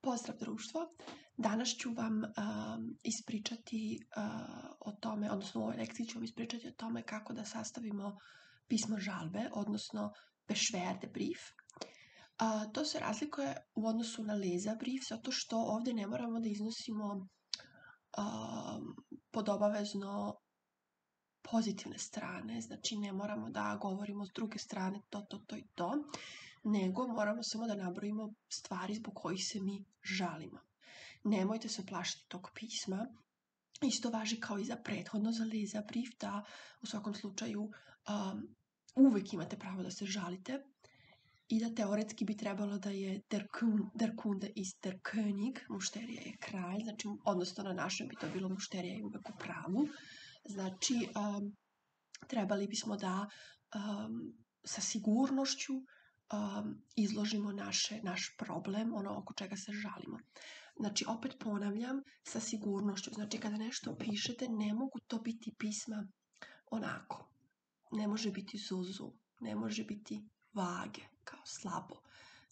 Pozdrav društvo! Danas ću vam ispričati o tome, odnosno u ovoj lekciji ću vam ispričati o tome kako da sastavimo pismo žalbe, odnosno Beschwerdebrief. To se razlikuje u odnosu na Leserbrief, zato što ovdje ne moramo da iznosimo podobavezno pozitivne strane, znači ne moramo da govorimo s druge strane to i to, nego moramo samo da nabrojimo stvari zbog kojih se mi žalimo. Nemojte se plašiti tog pisma. Isto važi kao i za prethodno, za Leserbrief, da u svakom slučaju uvek imate pravo da se žalite i da teoretski bi trebalo da je der Kunde ist der König, mušterija je kralj, znači odnosno na našem bi to bilo mušterija je uvek u pravu. Znači, trebali bismo da sa sigurnošću izložimo naš problem, ono oko čega se žalimo. Znači, opet ponavljam, sa sigurnošću. Znači, kada nešto pišete, ne mogu to biti pisma onako. Ne može biti zuzu, ne može biti vage, kao slabo,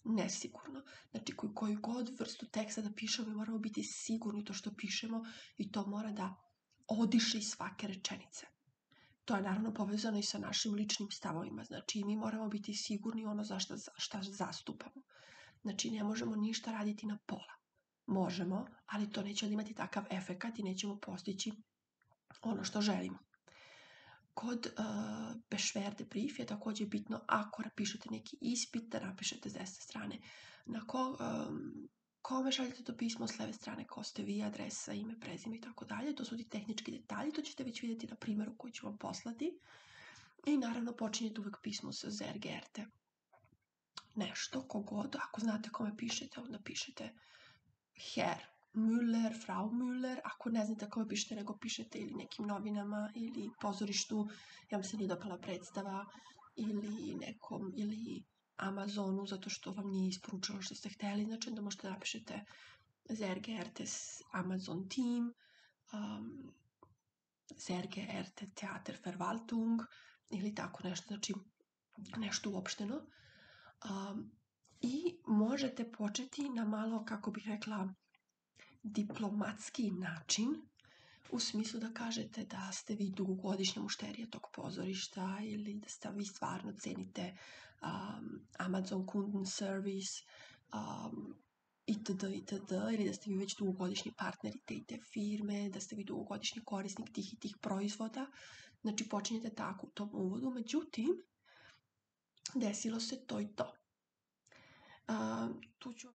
nesigurno. Znači, koju god vrstu teksta da pišemo, mi moramo biti sigurni to što pišemo i to mora da odiše iz svake rečenice. To je naravno povezano i sa našim ličnim stavovima. Znači, mi moramo biti sigurni ono za šta zastupamo. Znači, ne možemo ništa raditi na pola. Možemo, ali to neće imati takav efekat i nećemo postići ono što želimo. Kod Beschwerdebrief je također bitno ako pišete neki ispit, da napišete s desne strane kome šaljete to pismo, s leve strane ko ste vi, adresa, ime, prezime i tako dalje. To su ti tehnički detalji, to ćete već vidjeti na primjeru koji ću vam poslati. I naravno počinjete uvek pismo sa sehr geehrte. Nešto, kogod, ako znate kome pišete, onda pišete Herr Müller, Frau Müller. Ako ne znate kome pišete, nego pišete ili nekim novinama ili pozorištu, ja vam se nije dopala predstava, ili Amazonu, zato što vam nije isporučilo što ste hteli, znači onda možete da napišete sehr geehrte Amazon Team, sehr geehrte Theaterverwaltung ili tako nešto, znači nešto uopšteno. I možete početi na malo, kako bih rekla, diplomatski način, u smislu da kažete da ste vi dugogodišnja mušterija tog pozorišta ili da vi stvarno cenite Amazon Kundenservice itd. Ili da ste vi već dugogodišnji partneri te firme, da ste vi dugogodišnji korisnik tih i tih proizvoda. Znači počinjete tako u tom uvodu, međutim desilo se to i to. Tu ću